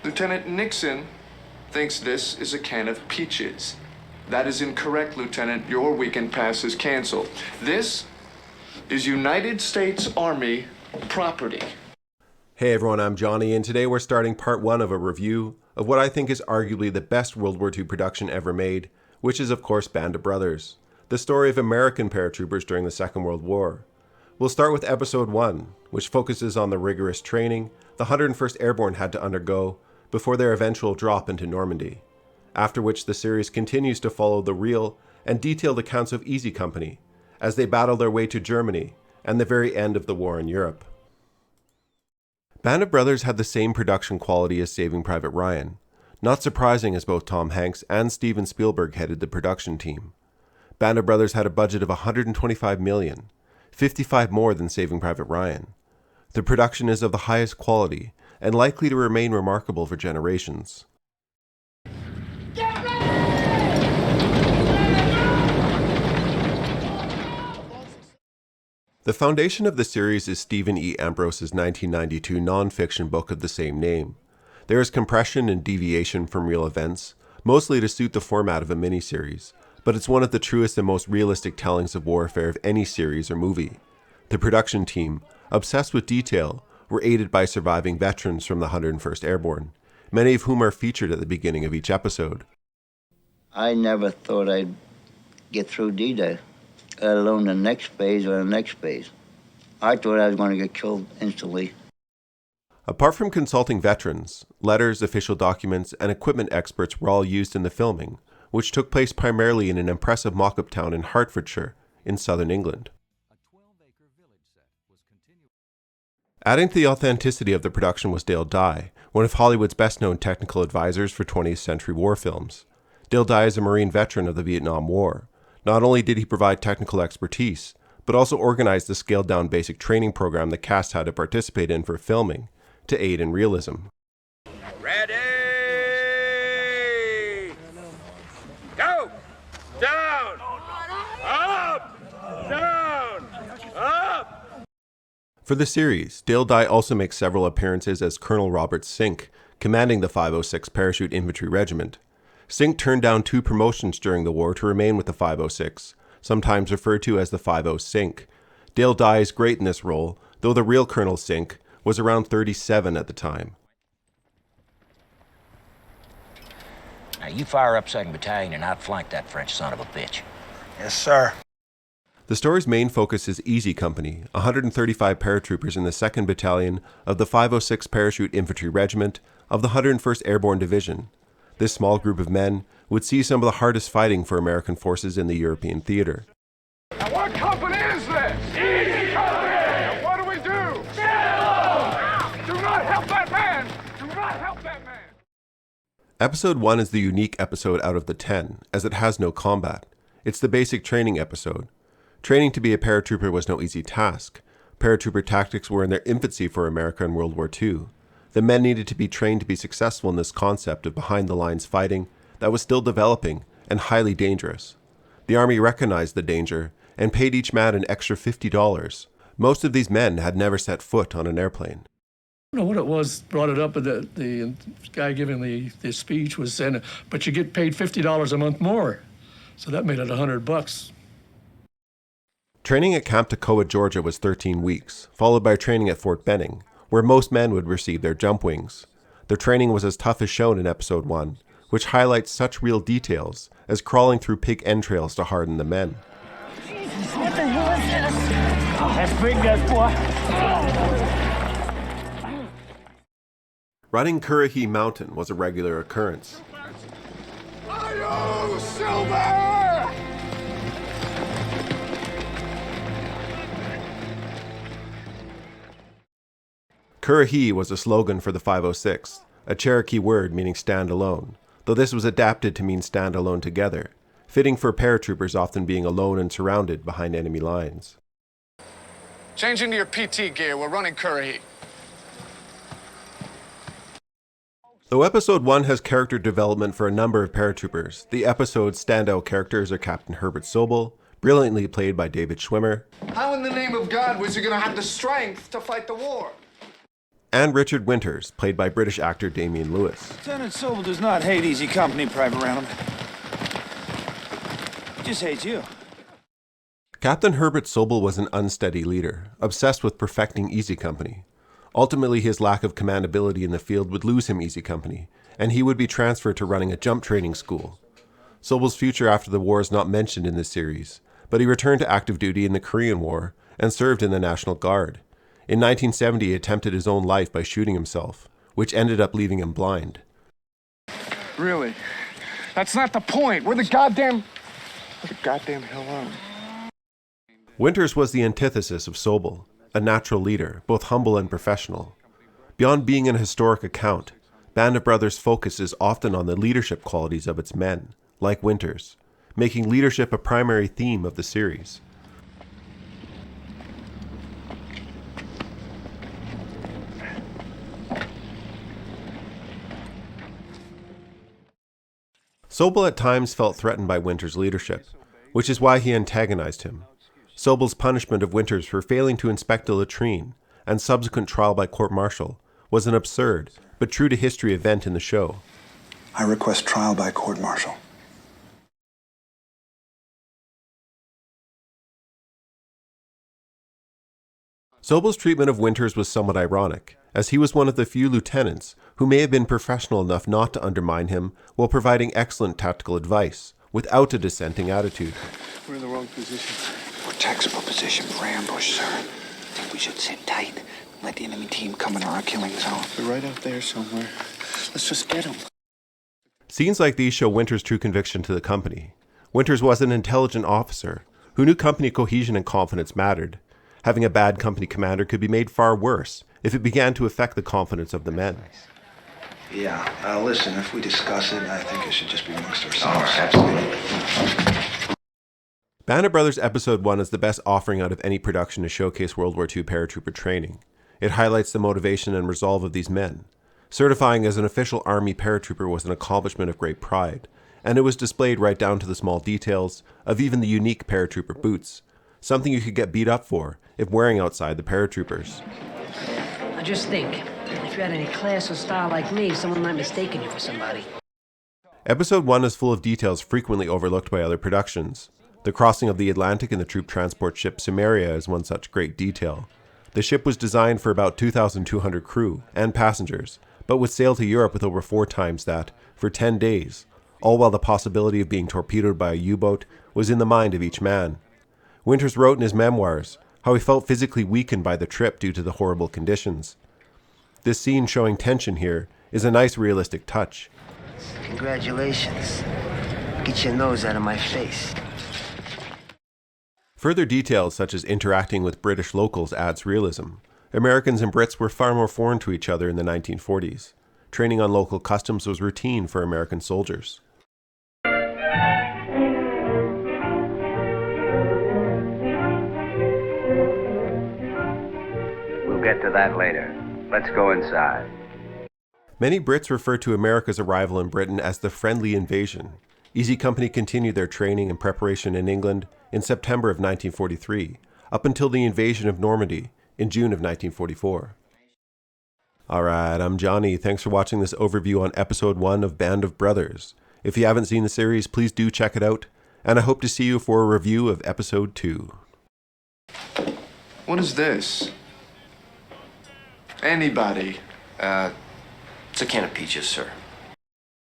Lieutenant Nixon thinks this is a can of peaches. That is incorrect, Lieutenant. Your weekend pass is canceled. This is United States Army property. Hey everyone, I'm Johnny, and today we're starting part 1 of a review of what I think is arguably the best World War II production ever made, which is of course Band of Brothers, the story of American paratroopers during the Second World War. We'll start with Episode 1, which focuses on the rigorous training the 101st Airborne had to undergo before their eventual drop into Normandy, after which the series continues to follow the real and detailed accounts of Easy Company as they battle their way to Germany and the very end of the war in Europe. Band of Brothers had the same production quality as Saving Private Ryan, not surprising as both Tom Hanks and Steven Spielberg headed the production team. Band of Brothers had a budget of $125 million, 55 more than Saving Private Ryan. The production is of the highest quality and likely to remain remarkable for generations. The foundation of the series is Stephen E. Ambrose's 1992 non-fiction book of the same name. There is compression and deviation from real events, mostly to suit the format of a miniseries, but it's one of the truest and most realistic tellings of warfare of any series or movie. The production team, obsessed with detail, were aided by surviving veterans from the 101st Airborne, many of whom are featured at the beginning of each episode. I never thought I'd get through D-Day, let alone the next phase or the next phase. I thought I was going to get killed instantly. Apart from consulting veterans, letters, official documents, and equipment experts were all used in the filming, which took place primarily in an impressive mock-up town in Hertfordshire, in southern England. Adding to the authenticity of the production was Dale Dye, one of Hollywood's best-known technical advisors for 20th century war films. Dale Dye is a Marine veteran of the Vietnam War. Not only did he provide technical expertise, but also organized the scaled-down basic training program the cast had to participate in for filming, to aid in realism. Ready! Go! Down! Up! Down! Up! For the series, Dale Dye also makes several appearances as Colonel Robert Sink, commanding the 506 Parachute Infantry Regiment. Sink turned down 2 promotions during the war to remain with the 506, sometimes referred to as the 50 Sink. Dale Dye is great in this role, though the real Colonel Sink was around 37 at the time. Now you fire up 2nd Battalion and outflank that French son of a bitch. Yes, sir. The story's main focus is Easy Company, 135 paratroopers in the 2nd Battalion of the 506 Parachute Infantry Regiment of the 101st Airborne Division. This small group of men would see some of the hardest fighting for American forces in the European theater. Now what company is this? Easy Company! Now what do we do? Do not help that man! Do not help that man! Episode 1 is the unique episode out of the 10, as it has no combat. It's the basic training episode. Training to be a paratrooper was no easy task. Paratrooper tactics were in their infancy for America in World War II. The men needed to be trained to be successful in this concept of behind-the-lines fighting that was still developing and highly dangerous. The Army recognized the danger and paid each man an extra $50. Most of these men had never set foot on an airplane. I don't know what it was, brought it up, but the guy giving the speech was saying, but you get paid $50 a month more. So that made it $100. Training at Camp Toccoa, Georgia was 13 weeks, followed by training at Fort Benning, where most men would receive their jump wings. Their training was as tough as shown in Episode 1, which highlights such real details as crawling through pig entrails to harden the men. Jesus, what the hell is this? Oh, that's big, that boy. Running Currahee Mountain was a regular occurrence. Ayo, Silver! Currahee was a slogan for the 506, a Cherokee word meaning stand alone, though this was adapted to mean stand alone together, fitting for paratroopers often being alone and surrounded behind enemy lines. Change into your PT gear. We're running Currahee. Though Episode 1 has character development for a number of paratroopers, the episode's standout characters are Captain Herbert Sobel, brilliantly played by David Schwimmer, How in the name of God was he going to have the strength to fight the war? and Richard Winters, played by British actor Damian Lewis. Lieutenant Sobel does not hate Easy Company, Private Random. He just hates you. Captain Herbert Sobel was an unsteady leader, obsessed with perfecting Easy Company. Ultimately, his lack of commandability in the field would lose him Easy Company, and he would be transferred to running a jump training school. Sobel's future after the war is not mentioned in this series, but he returned to active duty in the Korean War and served in the National Guard. In 1970, he attempted his own life by shooting himself, which ended up leaving him blind. Really? That's not the point. Where the goddamn hell are we? Winters was the antithesis of Sobel, a natural leader, both humble and professional. Beyond being an historic account, Band of Brothers focuses often on the leadership qualities of its men, like Winters, making leadership a primary theme of the series. Sobel at times felt threatened by Winters' leadership, which is why he antagonized him. Sobel's punishment of Winters for failing to inspect a latrine and subsequent trial by court-martial was an absurd but true to history event in the show. I request trial by court-martial. Sobel's treatment of Winters was somewhat ironic, as he was one of the few lieutenants who may have been professional enough not to undermine him while providing excellent tactical advice, without a dissenting attitude. We're in the wrong position. We're textbook position for ambush, sir. I think we should sit tight. Let the enemy team come into our killing zone. They're right out there somewhere. Let's just get them. Scenes like these show Winters' true conviction to the company. Winters was an intelligent officer who knew company cohesion and confidence mattered. Having a bad company commander could be made far worse if it began to affect the confidence of the men. Yeah, listen, if we discuss it, I think it should just be amongst ourselves. Absolutely. Band of Brothers Episode 1 is the best offering out of any production to showcase World War II paratrooper training. It highlights the motivation and resolve of these men. Certifying as an official Army paratrooper was an accomplishment of great pride, and it was displayed right down to the small details of even the unique paratrooper boots, something you could get beat up for if wearing outside the paratroopers. Now just think, if you had any class or style like me, someone might mistake you for somebody. Episode 1 is full of details frequently overlooked by other productions. The crossing of the Atlantic in the troop transport ship Cimmeria is one such great detail. The ship was designed for about 2,200 crew and passengers, but would sail to Europe with over 4 times that, for 10 days, all while the possibility of being torpedoed by a U-boat was in the mind of each man. Winters wrote in his memoirs how he felt physically weakened by the trip due to the horrible conditions. This scene showing tension here is a nice realistic touch. Congratulations. Get your nose out of my face. Further details such as interacting with British locals adds realism. Americans and Brits were far more foreign to each other in the 1940s. Training on local customs was routine for American soldiers. We'll get to that later. Let's go inside. Many Brits refer to America's arrival in Britain as the friendly invasion. Easy Company continued their training and preparation in England in September of 1943, up until the invasion of Normandy in June of 1944. Alright, I'm Johnny. Thanks for watching this overview on Episode 1 of Band of Brothers. If you haven't seen the series, please do check it out, and I hope to see you for a review of Episode 2. What is this? Anybody? It's a can of peaches, sir.